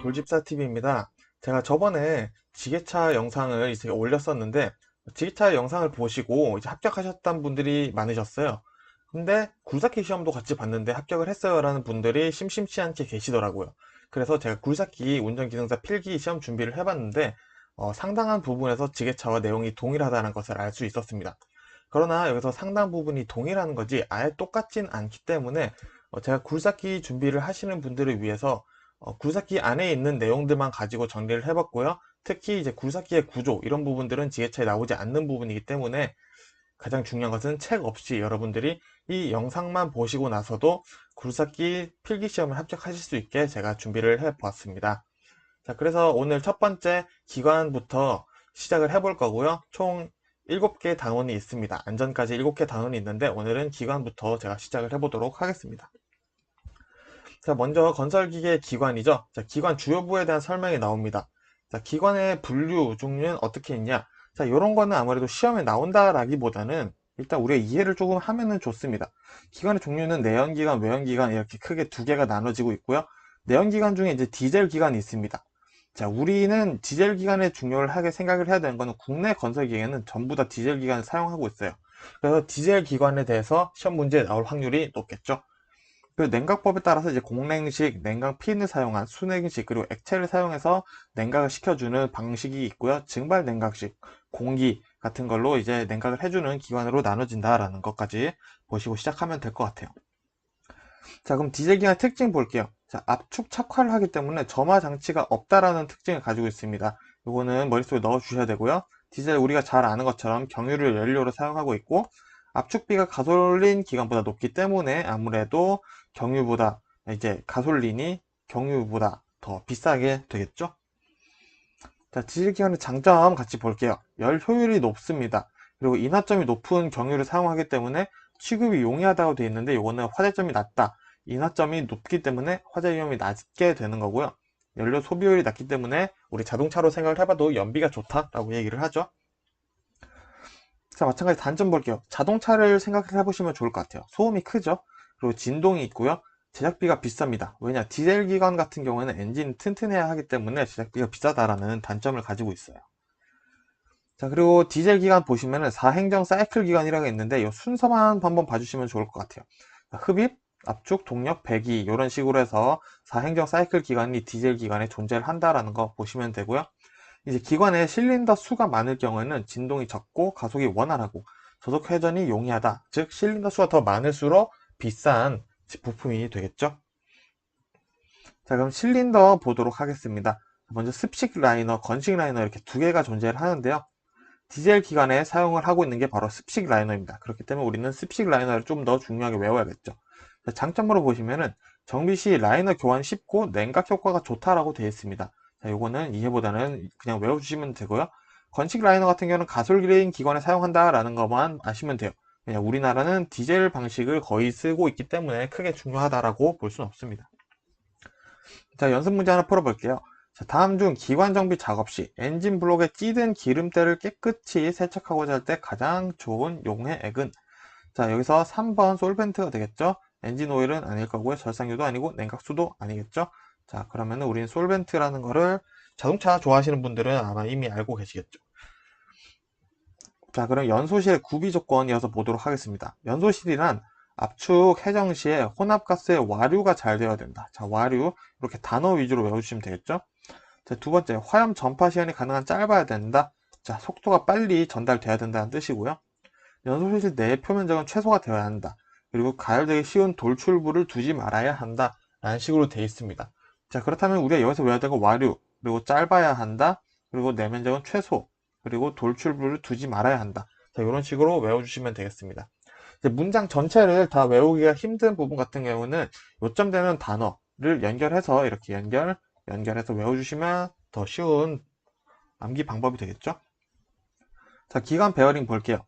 돌집사TV입니다. 제가 저번에 지게차 영상을 이제 올렸었는데, 지게차 영상을 보시고 이제 합격하셨던 분들이 많으셨어요. 근데 굴삭기 시험도 같이 봤는데 합격을 했어요 라는 분들이 심심치 않게 계시더라고요. 그래서 제가 굴삭기 운전기능사 필기 시험 준비를 해봤는데, 상당한 부분에서 지게차와 내용이 동일하다는 것을 알 수 있었습니다. 그러나 여기서 상당 부분이 동일한 거지 아예 똑같진 않기 때문에 제가 굴삭기 준비를 하시는 분들을 위해서 굴삭기 안에 있는 내용들만 가지고 정리를 해봤고요. 특히 이제 굴삭기의 구조 이런 부분들은 지게차에 나오지 않는 부분이기 때문에 가장 중요한 것은 책 없이 여러분들이 이 영상만 보시고 나서도 굴삭기 필기시험을 합격하실 수 있게 제가 준비를 해보았습니다. 자, 그래서 오늘 첫 번째 기관부터 시작을 해볼 거고요. 총 7개 단원이 있습니다. 안전까지 7개 단원이 있는데 오늘은 기관부터 제가 시작을 해보도록 하겠습니다. 자, 먼저 건설기계 기관이죠. 자, 기관 주요부에 대한 설명이 나옵니다. 자, 기관의 분류 종류는 어떻게 있냐? 자, 이런 거는 아무래도 시험에 나온다라기보다는 일단 우리가 이해를 조금 하면은 좋습니다. 기관의 종류는 내연기관, 외연기관 이렇게 크게 두 개가 나눠지고 있고요. 내연기관 중에 이제 디젤 기관이 있습니다. 자, 우리는 디젤 기관의 중요를 하게 생각을 해야 되는 거는 국내 건설기계는 전부 다 디젤 기관을 사용하고 있어요. 그래서 디젤 기관에 대해서 시험 문제에 나올 확률이 높겠죠. 그 냉각법에 따라서 이제 공냉식, 냉각 핀을 사용한 순냉식, 그리고 액체를 사용해서 냉각을 시켜주는 방식이 있고요. 증발 냉각식, 공기 같은 걸로 이제 냉각을 해주는 기관으로 나눠진다라는 것까지 보시고 시작하면 될 것 같아요. 자, 그럼 디젤 기관의 특징 볼게요. 자, 압축 착화를 하기 때문에 점화 장치가 없다라는 특징을 가지고 있습니다. 이거는 머릿속에 넣어 주셔야 되고요. 디젤 우리가 잘 아는 것처럼 경유를 연료로 사용하고 있고 압축비가 가솔린 기관보다 높기 때문에 아무래도 경유보다 이제 가솔린이 경유보다 더 비싸게 되겠죠. 자, 디젤 기관의 장점 같이 볼게요. 열 효율이 높습니다. 그리고 인화점이 높은 경유를 사용하기 때문에 취급이 용이하다고 되어 있는데 이거는 화재점이 낮다. 인화점이 높기 때문에 화재 위험이 낮게 되는 거고요. 연료 소비율이 낮기 때문에 우리 자동차로 생각을 해봐도 연비가 좋다라고 얘기를 하죠. 자, 마찬가지 단점 볼게요. 자동차를 생각을 해보시면 좋을 것 같아요. 소음이 크죠? 그리고 진동이 있고요. 제작비가 비쌉니다. 왜냐? 디젤 기관 같은 경우에는 엔진이 튼튼해야 하기 때문에 제작비가 비싸다라는 단점을 가지고 있어요. 자, 그리고 디젤 기관 보시면은 4행정 사이클 기관이라고 있는데 이 순서만 한번 봐주시면 좋을 것 같아요. 자, 흡입, 압축, 동력, 배기 이런 식으로 해서 4행정 사이클 기관이 디젤 기관에 존재를 한다라는 거 보시면 되고요. 이제 기관에 실린더 수가 많을 경우에는 진동이 적고 가속이 원활하고 저속 회전이 용이하다. 즉 실린더 수가 더 많을수록 비싼 부품이 되겠죠. 자, 그럼 실린더 보도록 하겠습니다. 먼저 습식 라이너, 건식 라이너 이렇게 두 개가 존재를 하는데요. 디젤 기관에 사용을 하고 있는 게 바로 습식 라이너입니다. 그렇기 때문에 우리는 습식 라이너를 좀 더 중요하게 외워야겠죠. 장점으로 보시면은 정비 시 라이너 교환 쉽고 냉각 효과가 좋다라고 되어 있습니다. 자, 요거는 이해보다는 그냥 외워주시면 되고요. 건식 라이너 같은 경우는 가솔린 기관에 사용한다라는 것만 아시면 돼요. 그냥 우리나라는 디젤 방식을 거의 쓰고 있기 때문에 크게 중요하다라고 볼 수는 없습니다. 자, 연습 문제 하나 풀어볼게요. 자, 다음 중 기관 정비 작업 시 엔진 블록에 찌든 기름때를 깨끗이 세척하고자 할 때 가장 좋은 용해 액은? 자, 여기서 3번 솔벤트가 되겠죠? 엔진 오일은 아닐 거고요. 절상유도 아니고 냉각수도 아니겠죠? 자, 그러면 우리는 솔벤트라는 거를 자동차 좋아하시는 분들은 아마 이미 알고 계시겠죠? 자, 그럼 연소실의 구비 조건 이어서 보도록 하겠습니다. 연소실이란 압축 해정 시에 혼합가스의 와류가 잘 되어야 된다. 자, 와류 이렇게 단어 위주로 외워주시면 되겠죠? 자, 두 번째, 화염 전파 시간이 가능한 짧아야 된다. 자, 속도가 빨리 전달돼야 된다는 뜻이고요. 연소실 내 표면적은 최소가 되어야 한다. 그리고 가열되기 쉬운 돌출부를 두지 말아야 한다. 라는 식으로 되어 있습니다. 자, 그렇다면 우리가 여기서 외워야 되는 와류, 그리고 짧아야 한다. 그리고 내면적은 최소, 그리고 돌출부를 두지 말아야 한다. 자, 이런 식으로 외워주시면 되겠습니다. 이제 문장 전체를 다 외우기가 힘든 부분 같은 경우는 요점되는 단어를 연결해서 이렇게 연결해서 외워주시면 더 쉬운 암기 방법이 되겠죠? 자, 기관 베어링 볼게요.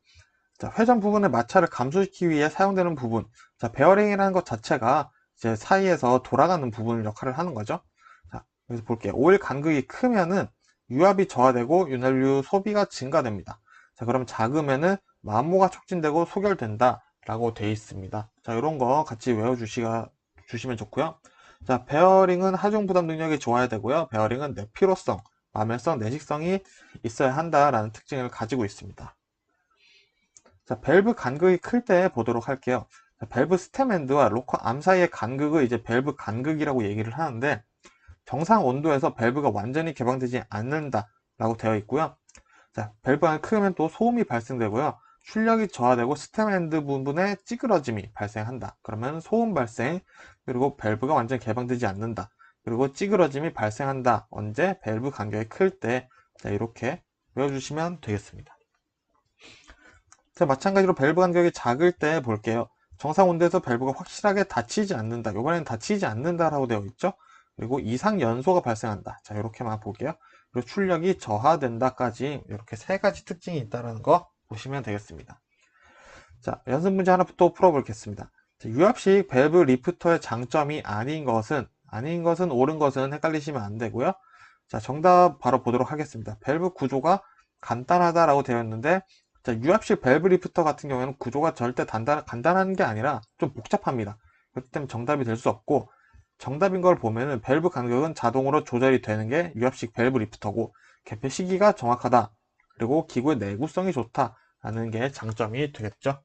자, 회전 부분의 마찰을 감소시키기 위해 사용되는 부분. 자, 베어링이라는 것 자체가 이제 사이에서 돌아가는 부분을 역할을 하는 거죠. 자, 여기서 볼게요. 오일 간극이 크면은 유압이 저하되고 윤활유 소비가 증가됩니다. 자, 그럼 작으면은 마모가 촉진되고 소결된다 라고 되어 있습니다. 자, 이런 거 같이 주시면 좋고요. 자, 베어링은 하중 부담 능력이 좋아야 되고요. 베어링은 내피로성, 마멸성, 내식성이 있어야 한다라는 특징을 가지고 있습니다. 자, 밸브 간극이 클 때 보도록 할게요. 자, 밸브 스템엔드와 로커 암 사이의 간극을 이제 밸브 간극이라고 얘기를 하는데, 정상 온도에서 밸브가 완전히 개방되지 않는다라고 되어 있고요. 자, 밸브가 크면 또 소음이 발생되고요. 출력이 저하되고 스템엔드 부분에 찌그러짐이 발생한다. 그러면 소음 발생, 그리고 밸브가 완전히 개방되지 않는다. 그리고 찌그러짐이 발생한다. 언제? 밸브 간격이 클 때. 자, 이렇게 외워주시면 되겠습니다. 자, 마찬가지로 밸브 간격이 작을 때 볼게요. 정상 온도에서 밸브가 확실하게 닫히지 않는다. 이번에는 닫히지 않는다라고 되어 있죠. 그리고 이상 연소가 발생한다. 자, 이렇게만 볼게요. 그리고 출력이 저하된다까지 이렇게 세 가지 특징이 있다는 거 보시면 되겠습니다. 자, 연습 문제 하나 또 풀어보겠습니다. 자, 유압식 밸브 리프터의 장점이 아닌 것은 옳은 것은 헷갈리시면 안 되고요. 자, 정답 바로 보도록 하겠습니다. 밸브 구조가 간단하다라고 되어 있는데, 자, 유압식 밸브 리프터 같은 경우에는 구조가 절대 간단한 게 아니라 좀 복잡합니다. 그렇기 때문에 정답이 될 수 없고, 정답인 걸 보면은 밸브 간격은 자동으로 조절이 되는 게 유압식 밸브 리프터고, 개폐 시기가 정확하다. 그리고 기구의 내구성이 좋다라는 게 장점이 되겠죠.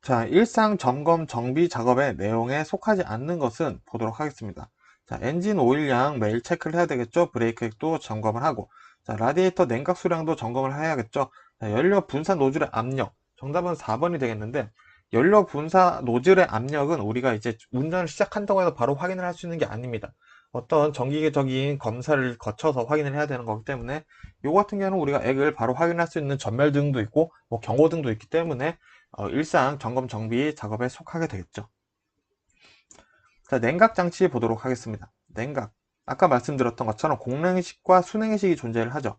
자, 일상 점검 정비 작업의 내용에 속하지 않는 것은 보도록 하겠습니다. 자, 엔진 오일량 매일 체크를 해야 되겠죠. 브레이크액도 점검을 하고, 자, 라디에이터 냉각 수량도 점검을 해야겠죠. 자, 연료 분사 노즐의 압력. 정답은 4번이 되겠는데, 연료 분사 노즐의 압력은 우리가 이제 운전을 시작한다고 해서 바로 확인을 할 수 있는 게 아닙니다. 어떤 정기적인 검사를 거쳐서 확인을 해야 되는 거기 때문에, 이거 같은 경우는 우리가 액을 바로 확인할 수 있는 전멸등도 있고, 뭐 경고등도 있기 때문에 일상 점검 정비 작업에 속하게 되겠죠. 자, 냉각 장치 보도록 하겠습니다. 냉각. 아까 말씀드렸던 것처럼 공냉식과 순냉식이 존재를 하죠.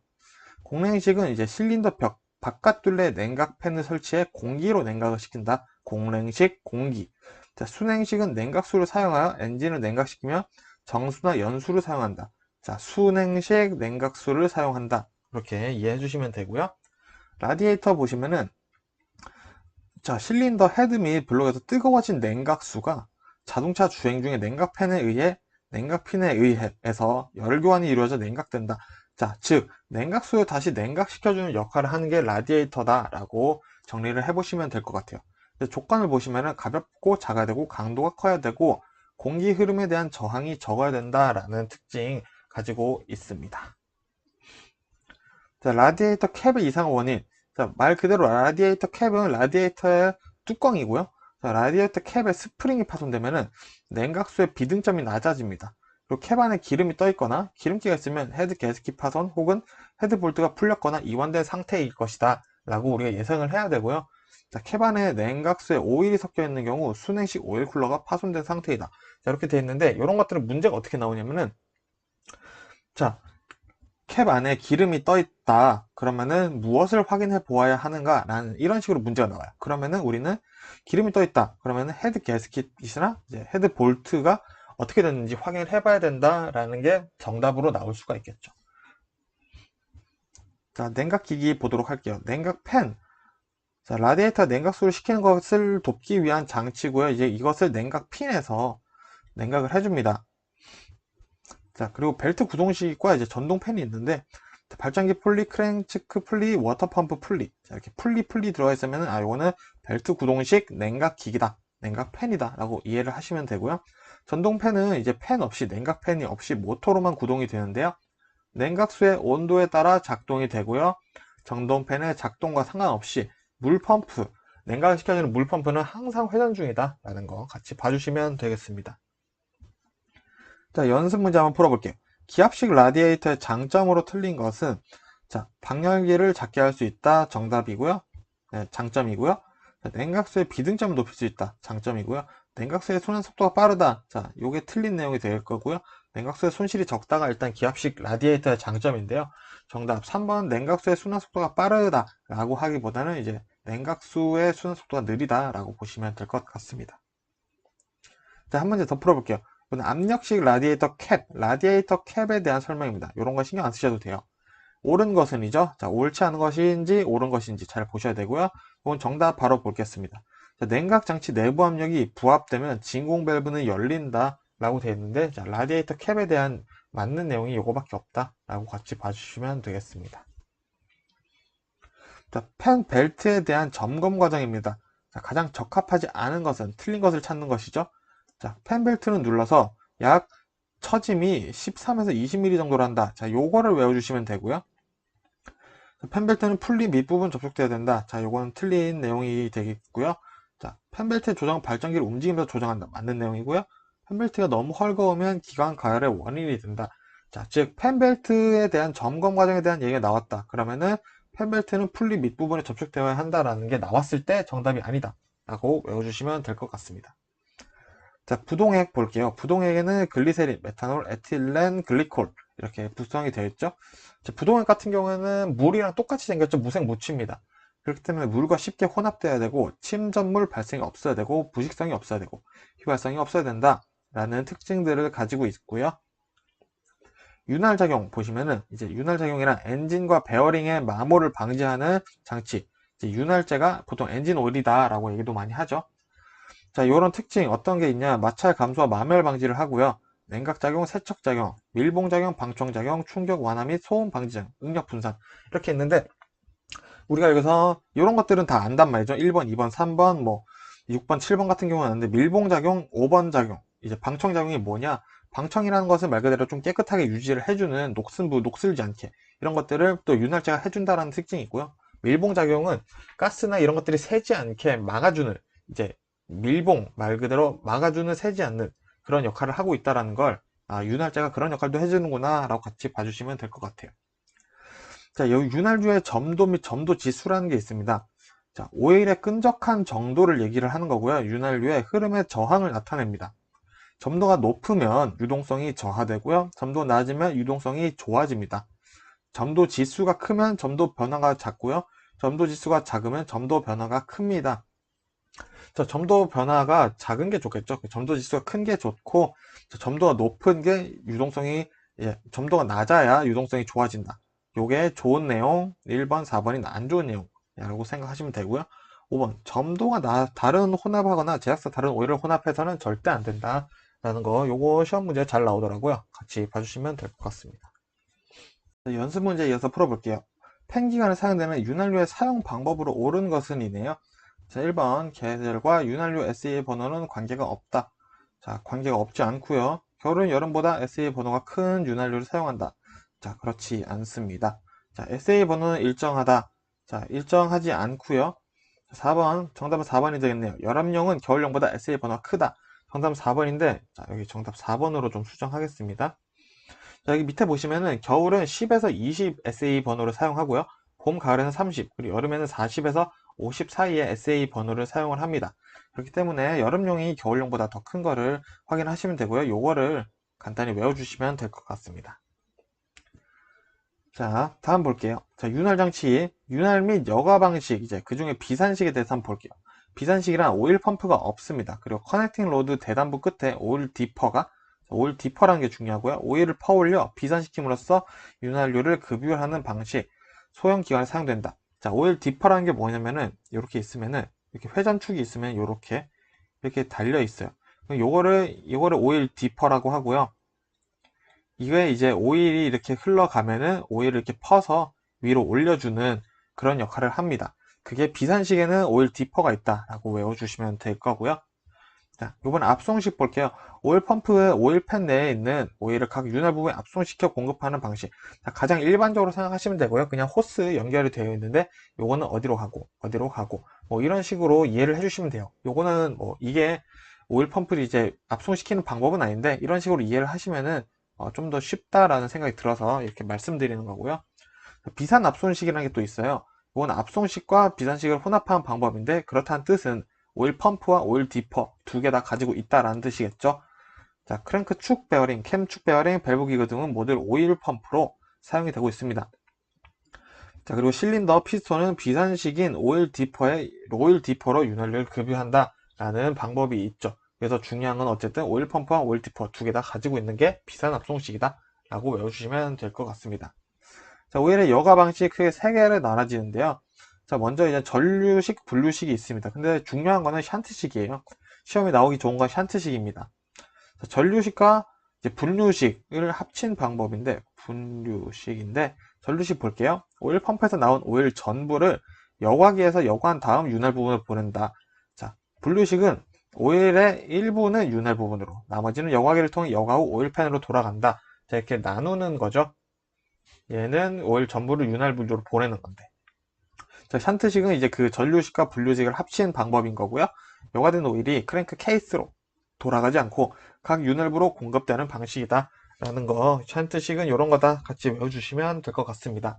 공냉식은 이제 실린더 벽 바깥 둘레에 냉각 팬을 설치해 공기로 냉각을 시킨다. 공냉식, 공기. 자, 순냉식은 냉각수를 사용하여 엔진을 냉각시키며 정수나 연수를 사용한다. 자, 순냉식 냉각수를 사용한다. 이렇게 이해해 주시면 되고요. 라디에이터 보시면은, 자, 실린더 헤드 및 블록에서 뜨거워진 냉각수가 자동차 주행 중에 냉각핀에 의해서 열 교환이 이루어져 냉각된다. 자, 즉 냉각수를 다시 냉각시켜주는 역할을 하는 게 라디에이터다라고 정리를 해보시면 될 것 같아요. 조건을 보시면은 가볍고 작아야 되고 강도가 커야 되고 공기 흐름에 대한 저항이 적어야 된다라는 특징 가지고 있습니다. 자, 라디에이터 캡의 이상 원인. 자, 말 그대로 라디에이터 캡은 라디에이터의 뚜껑이고요. 자, 라디에이터 캡에 스프링이 파손되면은 냉각수의 비등점이 낮아집니다. 그리고 캡 안에 기름이 떠 있거나 기름기가 있으면 헤드 가스켓 파손 혹은 헤드 볼트가 풀렸거나 이완된 상태일 것이다 라고 우리가 예상을 해야 되고요. 자, 캡 안에 냉각수에 오일이 섞여 있는 경우 순행식 오일 쿨러가 파손된 상태이다. 자, 이렇게 되어 있는데 이런 것들은 문제가 어떻게 나오냐면은, 자, 캡 안에 기름이 떠 있다. 그러면은 무엇을 확인해 보아야 하는가? 라는 이런 식으로 문제가 나와요. 그러면은 우리는 기름이 떠 있다. 그러면은 헤드 가스킷이나 이제 헤드 볼트가 어떻게 됐는지 확인을 해봐야 된다라는 게 정답으로 나올 수가 있겠죠. 자, 냉각기기 보도록 할게요. 냉각팬. 자, 라디에이터 냉각수를 식히는 것을 돕기 위한 장치고요. 이제 이것을 냉각핀에서 냉각을 해줍니다. 자, 그리고 벨트 구동식과 이제 전동 팬이 있는데, 발전기 풀리, 크랭치크 풀리, 워터펌프 풀리. 자, 이렇게 풀리 들어가 있으면, 이거는 벨트 구동식 냉각 기기다. 냉각 팬이다. 라고 이해를 하시면 되고요. 전동 팬은 이제 팬 없이, 냉각 팬이 없이 모터로만 구동이 되는데요. 냉각수의 온도에 따라 작동이 되고요. 전동 팬의 작동과 상관없이 물 펌프, 냉각을 시켜주는 물 펌프는 항상 회전 중이다. 라는 거 같이 봐주시면 되겠습니다. 자, 연습 문제 한번 풀어볼게요. 기압식 라디에이터의 장점으로 틀린 것은, 자, 방열기를 작게 할 수 있다. 정답이고요. 네, 장점이고요. 자, 냉각수의 비등점을 높일 수 있다. 장점이고요. 냉각수의 순환 속도가 빠르다. 자, 요게 틀린 내용이 될 거고요. 냉각수의 손실이 적다가 일단 기압식 라디에이터의 장점인데요. 정답 3번 냉각수의 순환 속도가 빠르다 라고 하기보다는 이제 냉각수의 순환 속도가 느리다 라고 보시면 될 것 같습니다. 자, 한 문제 더 풀어볼게요. 이건 압력식 라디에이터 캡에 대한 설명입니다. 이런 거 신경 안 쓰셔도 돼요. 옳은 것은이죠. 자, 옳지 않은 것인지 옳은 것인지 잘 보셔야 되고요. 이건 정답 바로 보겠습니다. 자, 냉각 장치 내부 압력이 부합되면 진공 밸브는 열린다 라고 되어 있는데, 자, 라디에이터 캡에 대한 맞는 내용이 이거밖에 없다 라고 같이 봐주시면 되겠습니다. 자, 팬 벨트에 대한 점검 과정입니다. 자, 가장 적합하지 않은 것은 틀린 것을 찾는 것이죠. 자, 팬 벨트는 눌러서 약 처짐이 13에서 20mm 정도로 한다. 자, 요거를 외워주시면 되고요. 펜벨트는 풀리 밑부분 접촉되어야 된다. 자, 요거는 틀린 내용이 되겠고요. 자, 펜벨트 조정 발전기를 움직이면서 조정한다. 맞는 내용이고요. 펜벨트가 너무 헐거우면 기관 가열의 원인이 된다. 자, 즉 펜벨트에 대한 점검 과정에 대한 얘기가 나왔다. 그러면은 펜벨트는 풀리 밑부분에 접촉되어야 한다라는 게 나왔을 때 정답이 아니다 라고 외워주시면 될 것 같습니다. 자, 부동액 볼게요. 부동액에는 글리세린, 메탄올, 에틸렌, 글리콜 이렇게 구성이 되어 있죠. 자, 부동액 같은 경우에는 물이랑 똑같이 생겼죠. 무색무취입니다. 그렇기 때문에 물과 쉽게 혼합돼야 되고 침전물 발생이 없어야 되고 부식성이 없어야 되고 휘발성이 없어야 된다 라는 특징들을 가지고 있고요. 윤활작용 보시면은 이제 윤활작용이란 엔진과 베어링의 마모를 방지하는 장치, 이제 윤활제가 보통 엔진 오일이다 라고 얘기도 많이 하죠. 자, 이런 특징 어떤 게 있냐? 마찰 감소와 마멸 방지를 하고요. 냉각작용, 세척작용, 밀봉작용, 방청작용, 충격 완화 및 소음 방지작용, 응력 분산 이렇게 있는데 우리가 여기서 이런 것들은 다 안단 말이죠. 1번, 2번, 3번, 뭐 6번, 7번 같은 경우는 아는데 밀봉작용, 5번 작용, 이제 방청작용이 뭐냐? 방청이라는 것은 말 그대로 좀 깨끗하게 유지를 해주는 녹슨부, 녹슬지 않게 이런 것들을 또 윤활제가 해준다라는 특징이 있고요. 밀봉작용은 가스나 이런 것들이 새지 않게 막아주는 이제 밀봉 말 그대로 막아주는 새지 않는 그런 역할을 하고 있다라는 걸 윤활제가 그런 역할도 해주는구나 라고 같이 봐주시면 될 것 같아요. 자, 여기 윤활유의 점도 및 점도 지수라는 게 있습니다. 자, 오일의 끈적한 정도를 얘기를 하는 거고요. 윤활유의 흐름의 저항을 나타냅니다. 점도가 높으면 유동성이 저하되고요. 점도 낮으면 유동성이 좋아집니다. 점도 지수가 크면 점도 변화가 작고요. 점도 지수가 작으면 점도 변화가 큽니다. 자, 점도 변화가 작은 게 좋겠죠. 점도 지수가 큰 게 좋고, 점도가 높은 게 유동성이, 점도가 낮아야 유동성이 좋아진다. 요게 좋은 내용, 1번, 4번이 안 좋은 내용이라고 생각하시면 되고요. 5번, 점도가 다른 혼합하거나 제약사 다른 오일을 혼합해서는 절대 안 된다. 라는 거, 요거 시험 문제 잘 나오더라고요. 같이 봐주시면 될 것 같습니다. 자, 연습 문제 이어서 풀어볼게요. 펜기관에 사용되는 윤활유의 사용 방법으로 옳은 것은 이네요. 자, 1번 계절과 윤활유 SEA 번호는 관계가 없다. 자, 관계가 없지 않고요. 겨울은 여름보다 SEA 번호가 큰 윤활유를 사용한다. 자, 그렇지 않습니다. 자, SEA 번호는 일정하다. 자, 일정하지 않고요. 4번, 정답은 4번이 되겠네요. 열압용은 겨울용보다 SEA 번호가 크다. 정답은 4번인데, 자, 여기 정답 4번으로 좀 수정하겠습니다. 자, 여기 밑에 보시면은 겨울은 10에서 20 SA 번호를 사용하고요. 봄, 가을에는 30, 그리고 여름에는 40에서 50 사이의 SA 번호를 사용을 합니다. 그렇기 때문에 여름용이 겨울용보다 더 큰 거를 확인하시면 되고요. 요거를 간단히 외워주시면 될 것 같습니다. 자, 다음 볼게요. 자, 윤활장치, 윤활 및 여과 방식, 이제 그 중에 비산식에 대해서 한번 볼게요. 비산식이란 오일 펌프가 없습니다. 그리고 커넥팅 로드 대단부 끝에 오일 디퍼라는 게 중요하고요. 오일을 퍼올려 비산시킴으로써 윤활유를 급유하는 방식, 소형 기관에 사용된다. 자, 오일 디퍼라는 게 뭐냐면은 이렇게 있으면은 이렇게 회전축이 있으면 이렇게 달려 있어요. 요거를 오일 디퍼라고 하고요. 이게 이제 오일이 이렇게 흘러가면은 오일을 이렇게 퍼서 위로 올려주는 그런 역할을 합니다. 그게 비산식에는 오일 디퍼가 있다라고 외워주시면 될 거고요. 자, 이번 압송식 볼게요. 오일 펌프의 오일팬 내에 있는 오일을 각 윤활 부분에 압송시켜 공급하는 방식. 자, 가장 일반적으로 생각하시면 되고요. 그냥 호스 연결이 되어 있는데 요거는 어디로 가고 뭐 이런 식으로 이해를 해주시면 돼요. 요거는 뭐 이게 오일 펌프를 이제 압송시키는 방법은 아닌데 이런 식으로 이해를 하시면은 좀 더 쉽다라는 생각이 들어서 이렇게 말씀드리는 거고요. 비산 압송식이라는 게 또 있어요. 이건 압송식과 비산식을 혼합한 방법인데 그렇다는 뜻은 오일 펌프와 오일 디퍼 두 개 다 가지고 있다라는 뜻이겠죠. 자, 크랭크 축 베어링, 캠 축 베어링, 밸브 기구 등은 모두 오일 펌프로 사용이 되고 있습니다. 자, 그리고 실린더, 피스톤은 비산식인 오일 디퍼로 윤활유를 급유한다라는 방법이 있죠. 그래서 중요한 건 어쨌든 오일 펌프와 오일 디퍼 두 개 다 가지고 있는 게 비산 압송식이다 라고 외워주시면 될 것 같습니다. 자, 오일의 여과 방식 크게 세 개를 나눠지는데요. 자, 먼저 이제 전류식, 분류식이 있습니다. 근데 중요한 거는 샨트식이에요. 시험에 나오기 좋은 건 샨트식입니다. 자, 전류식과 이제 분류식을 합친 방법인데, 분류식인데, 전류식 볼게요. 오일 펌프에서 나온 오일 전부를 여과기에서 여과한 다음 윤활 부분을 보낸다. 자, 분류식은 오일의 일부는 윤활 부분으로, 나머지는 여과기를 통해 여과 후 오일팬으로 돌아간다. 자, 이렇게 나누는 거죠. 얘는 오일 전부를 윤활 분류로 보내는 건데. 자, 샨트식은 이제 그 전류식과 분류식을 합친 방법인 거고요. 여과된 오일이 크랭크 케이스로 돌아가지 않고 각 윤활부로 공급되는 방식이다. 라는 거, 샨트식은 이런 거 다 같이 외워주시면 될 것 같습니다.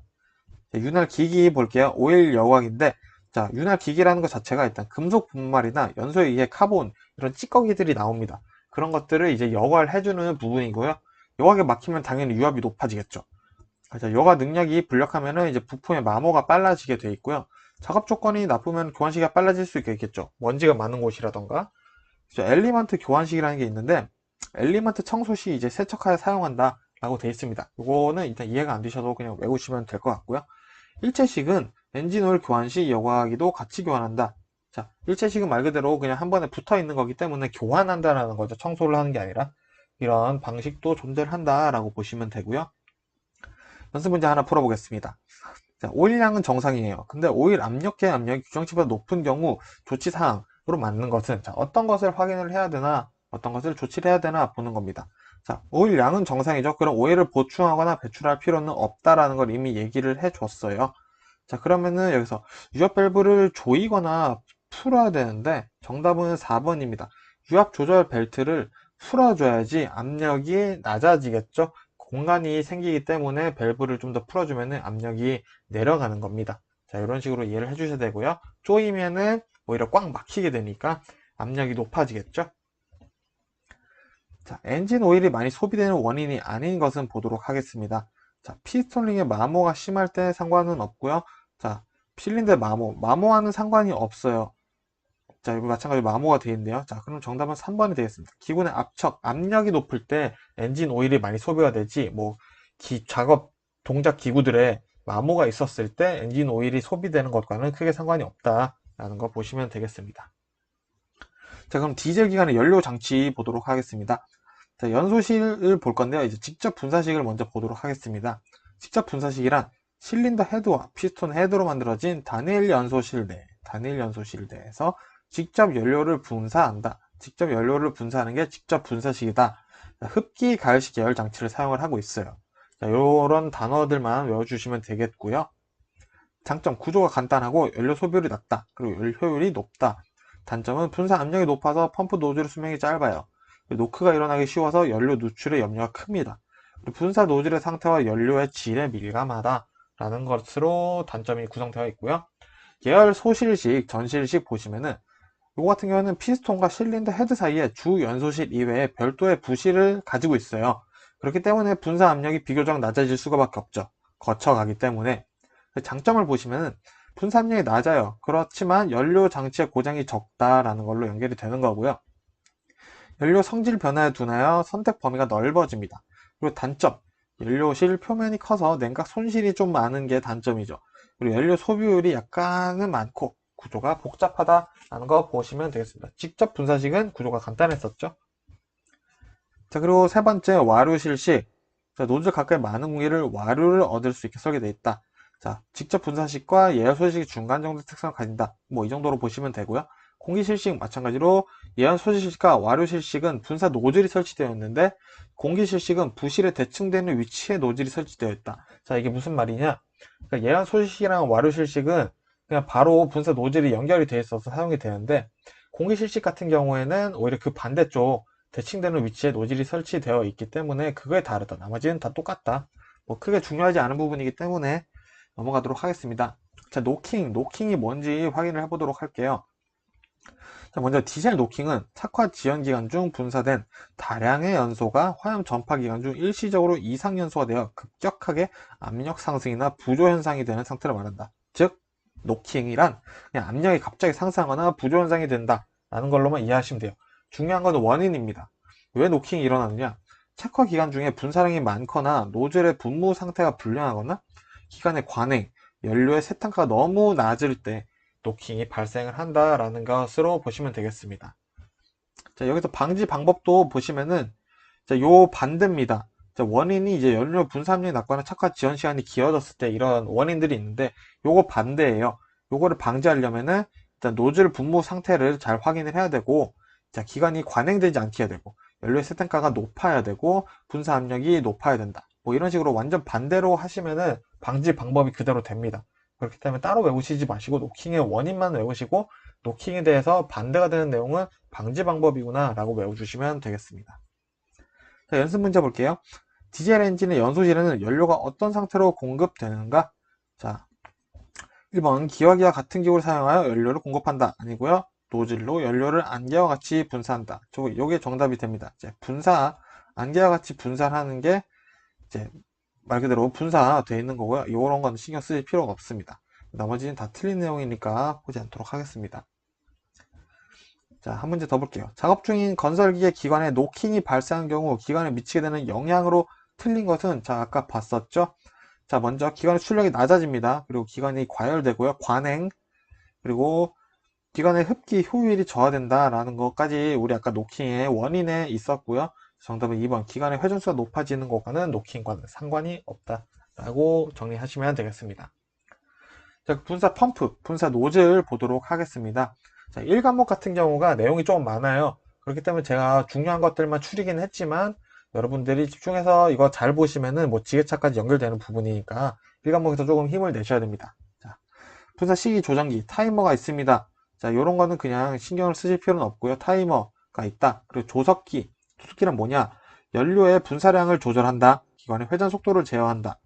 윤활기기 볼게요. 오일 여과기인데, 자, 윤활기기라는 것 자체가 일단 금속 분말이나 연소에 의해 카본, 이런 찌꺼기들이 나옵니다. 그런 것들을 이제 여과를 해주는 부분이고요. 여과기가 막히면 당연히 유압이 높아지겠죠. 자, 여과 능력이 불력하면은 이제 부품의 마모가 빨라지게 돼 있고요. 작업 조건이 나쁘면 교환시기가 빨라질 수 있겠죠. 먼지가 많은 곳이라던가. 엘리먼트 교환식이라는 게 있는데, 엘리먼트 청소 시 이제 세척하여 사용한다 라고 되어 있습니다. 이거는 일단 이해가 안 되셔도 그냥 외우시면 될 것 같고요. 일체식은 엔진 오일 교환 시 여과기도 같이 교환한다. 자, 일체식은 말 그대로 그냥 한 번에 붙어 있는 거기 때문에 교환한다라는 거죠. 청소를 하는 게 아니라. 이런 방식도 존재를 한다라고 보시면 되고요. 연습 문제 하나 풀어보겠습니다. 자, 오일량은 정상이에요. 근데 오일 압력계 압력이 규정치보다 높은 경우 조치사항으로 맞는 것은, 자, 어떤 것을 확인을 해야 되나, 어떤 것을 조치를 해야 되나 보는 겁니다. 자, 오일량은 정상이죠. 그럼 오일을 보충하거나 배출할 필요는 없다라는 걸 이미 얘기를 해줬어요. 자, 그러면은 여기서 유압 밸브를 조이거나 풀어야 되는데 정답은 4번입니다. 유압 조절 벨트를 풀어줘야지 압력이 낮아지겠죠. 공간이 생기기 때문에 밸브를 좀 더 풀어주면 압력이 내려가는 겁니다. 자, 이런 식으로 이해를 해주셔야 되고요. 조이면은 오히려 꽉 막히게 되니까 압력이 높아지겠죠. 자, 엔진 오일이 많이 소비되는 원인이 아닌 것은 보도록 하겠습니다. 자, 피스톨링의 마모가 심할 때 상관은 없고요. 자, 필린더의 마모와는 상관이 없어요. 자, 이거 마찬가지로 마모가 되어 있는데요. 자, 그럼 정답은 3번이 되겠습니다. 기군의 압척, 압력이 높을 때 엔진 오일이 많이 소비가 되지, 뭐, 작업, 동작 기구들에 마모가 있었을 때 엔진 오일이 소비되는 것과는 크게 상관이 없다라는 거 보시면 되겠습니다. 자, 그럼 디젤 기관의 연료 장치 보도록 하겠습니다. 자, 연소실을 볼 건데요. 이제 직접 분사식을 먼저 보도록 하겠습니다. 직접 분사식이란 실린더 헤드와 피스톤 헤드로 만들어진 단일 연소실내에서 직접 연료를 분사한다. 직접 연료를 분사하는 게 직접 분사식이다. 자, 흡기 가열식 계열 장치를 사용을 하고 있어요. 자, 이런 단어들만 외워주시면 되겠고요. 장점, 구조가 간단하고 연료 소비율이 낮다. 그리고 연료 효율이 높다. 단점은 분사 압력이 높아서 펌프 노즐 수명이 짧아요. 노크가 일어나기 쉬워서 연료 누출의 염려가 큽니다. 분사 노즐의 상태와 연료의 질에 민감하다 라는 것으로 단점이 구성되어 있고요. 계열 소실식, 전실식 보시면은 이거 같은 경우는 피스톤과 실린더 헤드 사이에 주 연소실 이외에 별도의 부실을 가지고 있어요. 그렇기 때문에 분사 압력이 비교적 낮아질 수밖에 없죠. 거쳐가기 때문에. 장점을 보시면은 분사 압력이 낮아요. 그렇지만 연료 장치의 고장이 적다라는 걸로 연결이 되는 거고요. 연료 성질 변화에 둔하여 선택 범위가 넓어집니다. 그리고 단점, 연료실 표면이 커서 냉각 손실이 좀 많은 게 단점이죠. 그리고 연료 소비율이 약간은 많고 구조가 복잡하다라는 거 보시면 되겠습니다. 직접 분사식은 구조가 간단했었죠. 자, 그리고 세 번째, 와류 실식. 자, 노즐 가까이 많은 공기를 와류를 얻을 수 있게 설계되어 있다. 자, 직접 분사식과 예열 소실식이 중간 정도 특성을 가진다. 뭐 이 정도로 보시면 되고요. 공기 실식 마찬가지로 예열 소실식과 와류 실식은 분사 노즐이 설치되어 있는데 공기 실식은 부실에 대칭되는 위치에 노즐이 설치되어 있다. 자, 이게 무슨 말이냐? 그러니까 예열 소실식이랑 와류 실식은 그냥 바로 분사 노즐이 연결이 되어 있어서 사용이 되는데 공기 실식 같은 경우에는 오히려 그 반대쪽 대칭되는 위치에 노즐이 설치되어 있기 때문에 그거에 다르다. 나머지는 다 똑같다. 뭐 크게 중요하지 않은 부분이기 때문에 넘어가도록 하겠습니다. 자, 노킹이 뭔지 확인을 해보도록 할게요. 자, 먼저 디젤 노킹은 착화 지연 기간 중 분사된 다량의 연소가 화염 전파 기간 중 일시적으로 이상 연소가 되어 급격하게 압력 상승이나 부조 현상이 되는 상태를 말한다. 즉, 노킹이란 그냥 압력이 갑자기 상승하거나 부조 현상이 된다 라는 걸로만 이해하시면 돼요. 중요한 건 원인입니다. 왜 노킹이 일어나느냐? 착화 기간 중에 분사량이 많거나 노즐의 분무 상태가 불량하거나 기관의 관행, 연료의 세탄가가 너무 낮을 때 노킹이 발생을 한다라는 것으로 보시면 되겠습니다. 자, 여기서 방지 방법도 보시면은 자, 요 반대입니다. 자, 원인이 이제 연료 분사 함량이 낮거나 착화 지연 시간이 길어졌을 때 이런 원인들이 있는데 요거 반대예요. 요거를 방지하려면은 일단 노즐 분무 상태를 잘 확인을 해야 되고, 자, 기관이 관행되지 않게 해야 되고, 연료의 세탄가가 높아야 되고, 분사 압력이 높아야 된다. 뭐 이런 식으로 완전 반대로 하시면은 방지 방법이 그대로 됩니다. 그렇기 때문에 따로 외우시지 마시고 노킹의 원인만 외우시고, 노킹에 대해서 반대가 되는 내용은 방지 방법이구나 라고 외워주시면 되겠습니다. 자, 연습 문제 볼게요. 디젤 엔진의 연소실에는 연료가 어떤 상태로 공급되는가? 자, 1번 기화기와 같은 기구를 사용하여 연료를 공급한다. 아니고요. 노즐로 연료를 안개와 같이 분사한다. 요게 정답이 됩니다. 이제 안개와 같이 분사를 하는 게 이제 말 그대로 분사되어 있는 거고요. 이런 건 신경 쓰실 필요가 없습니다. 나머지는 다 틀린 내용이니까 보지 않도록 하겠습니다. 자, 한 문제 더 볼게요. 작업 중인 건설기계 기관에 노킹이 발생한 경우 기관에 미치게 되는 영향으로 틀린 것은, 자, 아까 봤었죠? 자, 먼저 기관의 출력이 낮아집니다. 그리고 기관이 과열되고요. 관행, 그리고 기관의 흡기 효율이 저하된다라는 것까지 우리 아까 노킹의 원인에 있었고요. 정답은 2번. 기관의 회전수가 높아지는 것과는 노킹과는 상관이 없다라고 정리하시면 되겠습니다. 자, 분사 펌프, 분사 노즐 보도록 하겠습니다. 자, 1과목 같은 경우가 내용이 좀 많아요. 그렇기 때문에 제가 중요한 것들만 추리긴 했지만 여러분들이 집중해서 이거 잘 보시면은 뭐 지게차까지 연결되는 부분이니까 1과목에서 조금 힘을 내셔야 됩니다. 자, 분사 시기 조정기, 타이머가 있습니다. 자, 요런 거는 그냥 신경을 쓰실 필요는 없고요. 타이머가 있다. 그리고 조석기란 뭐냐? 연료의 분사량을 조절한다. 기관의 회전 속도를 제어한다.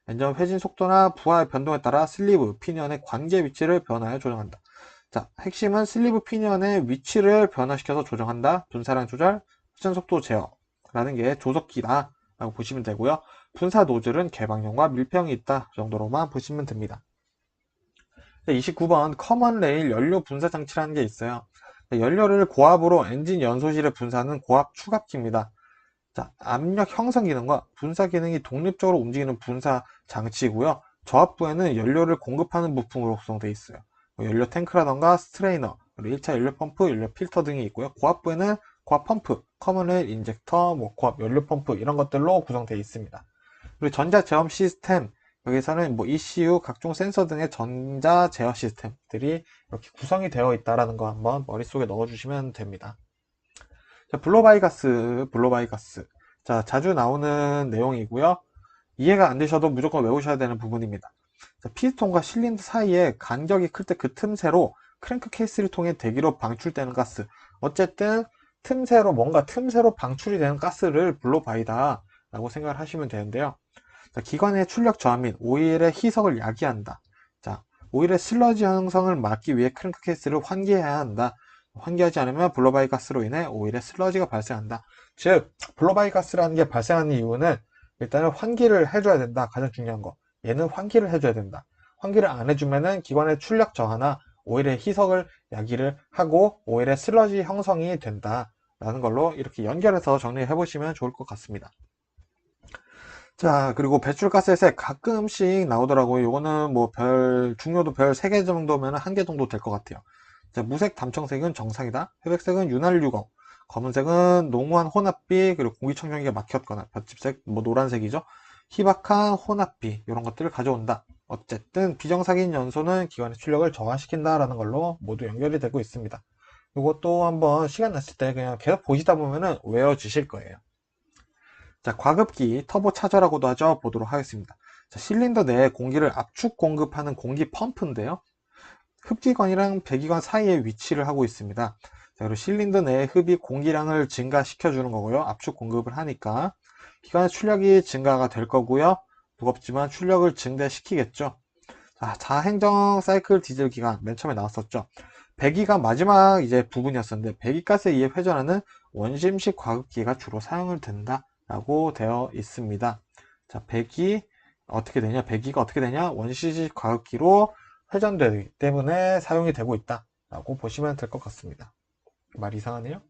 엔진 회진 속도나 부하의 변동에 따라 슬리브, 피니언의 관계 위치를 변화해 조정한다. 자, 핵심은 슬리브 피니언의 위치를 변화시켜서 조정한다. 분사량 조절, 회전 속도 제어라는 게 조석기다 라고 보시면 되고요. 분사 노즐은 개방형과 밀폐형이 있다 정도로만 보시면 됩니다. 29번 커먼 레일 연료 분사 장치라는 게 있어요. 연료를 고압으로 엔진 연소실에 분사하는 고압 추갑기입니다. 자, 압력 형성 기능과 분사 기능이 독립적으로 움직이는 분사 장치이고요. 저압부에는 연료를 공급하는 부품으로 구성되어 있어요. 연료 탱크라던가 스트레이너, 그리고 1차 연료 펌프, 연료 필터 등이 있고요. 고압부에는 고압 펌프, 커먼레일 인젝터, 고압 연료 펌프 이런 것들로 구성되어 있습니다. 그리고 전자 제어 시스템, 여기서는 ECU, 각종 센서 등의 전자 제어 시스템들이 이렇게 구성이 되어 있다는 거 한번 머릿속에 넣어주시면 됩니다. 자, 블로바이가스. 자, 자주 나오는 내용이고요. 이해가 안 되셔도 무조건 외우셔야 되는 부분입니다. 자, 피스톤과 실린더 사이에 간격이 클 때 그 틈새로 크랭크 케이스를 통해 대기로 방출되는 가스. 어쨌든 틈새로 방출이 되는 가스를 블로바이다 라고 생각을 하시면 되는데요. 자, 기관의 출력 저하 및 오일의 희석을 야기한다. 자, 오일의 슬러지 형성을 막기 위해 크랭크 케이스를 환기해야 한다. 환기하지 않으면 블로바이 가스로 인해 오일의 슬러지가 발생한다. 즉, 블로바이 가스라는 게 발생하는 이유는 일단은 환기를 해줘야 된다. 가장 중요한 거. 얘는 환기를 해줘야 된다. 환기를 안 해주면은 기관의 출력 저하나 오일의 희석을 야기를 하고 오일의 슬러지 형성이 된다. 라는 걸로 이렇게 연결해서 정리해 보시면 좋을 것 같습니다. 자, 그리고 배출가스의 색 가끔씩 나오더라고요. 이거는 중요도 별 3개 정도면 1개 정도 될 것 같아요. 자, 무색 담청색은 정상이다. 회백색은 윤활유검, 검은색은 농후한 혼합비, 그리고 공기청정기가 막혔거나 볏짚색, 노란색이죠. 희박한 혼합비 이런 것들을 가져온다. 어쨌든 비정상인 연소는 기관의 출력을 저하시킨다라는 걸로 모두 연결이 되고 있습니다. 이것도 한번 시간 났을 때 그냥 계속 보시다 보면은 외워지실 거예요. 자, 과급기, 터보 차저라고도 하죠. 보도록 하겠습니다. 자, 실린더 내에 공기를 압축 공급하는 공기 펌프인데요. 흡기관이랑 배기관 사이에 위치를 하고 있습니다. 자, 그리고 실린더 내에 흡입 공기량을 증가시켜주는 거고요. 압축 공급을 하니까 기관의 출력이 증가가 될 거고요. 무겁지만 출력을 증대시키겠죠. 자, 자행정 사이클 디젤 기관 맨 처음에 나왔었죠. 배기가 마지막 이제 부분이었었는데 배기가스에 의해 회전하는 원심식 과급기가 주로 사용을 된다 라고 되어 있습니다. 자, 배기가 어떻게 되냐? 원심식 과급기로 회전되기 때문에 사용이 되고 있다 라고 보시면 될 것 같습니다. 말 이상하네요.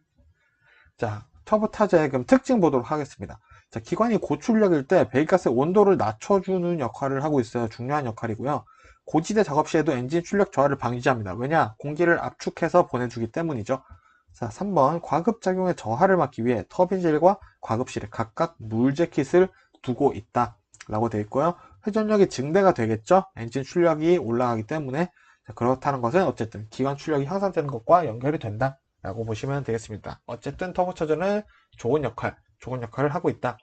자, 터보 타저의 그럼 특징 보도록 하겠습니다. 자, 기관이 고출력일 때 배기가스의 온도를 낮춰주는 역할을 하고 있어요. 중요한 역할이고요. 고지대 작업 시에도 엔진 출력 저하를 방지합니다. 왜냐? 공기를 압축해서 보내주기 때문이죠. 자, 3번 과급작용의 저하를 막기 위해 터빈실과 과급실에 각각 물 재킷을 두고 있다 라고 되어 있고요. 회전력이 증대가 되겠죠. 엔진 출력이 올라가기 때문에. 자, 그렇다는 것은 어쨌든 기관 출력이 향상되는 것과 연결이 된다 라고 보시면 되겠습니다. 어쨌든 터보차저는 좋은 역할을 하고 있다.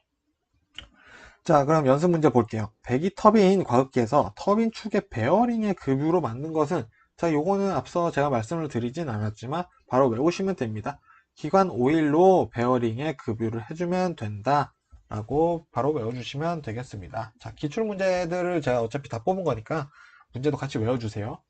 자, 그럼 연습 문제 볼게요. 배기 터빈 과급기에서 터빈 축의 베어링의 급유로 만든 것은, 자, 요거는 앞서 제가 말씀을 드리진 않았지만 바로 외우시면 됩니다. 기관 오일로 베어링의 급유를 해주면 된다 라고 바로 외워주시면 되겠습니다. 자, 기출 문제들을 제가 어차피 다 뽑은 거니까 문제도 같이 외워주세요.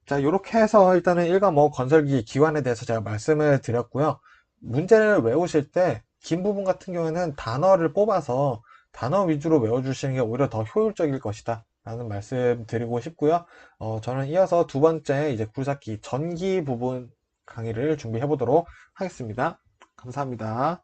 자, 요렇게 해서 일단은 일과목 건설기 기관에 대해서 제가 말씀을 드렸고요. 문제를 외우실 때 긴 부분 같은 경우에는 단어를 뽑아서 단어 위주로 외워주시는 게 오히려 더 효율적일 것이다 라는 말씀 드리고 싶고요. 저는 이어서 두 번째 이제 굴삭기 전기 부분 강의를 준비해 보도록 하겠습니다. 감사합니다.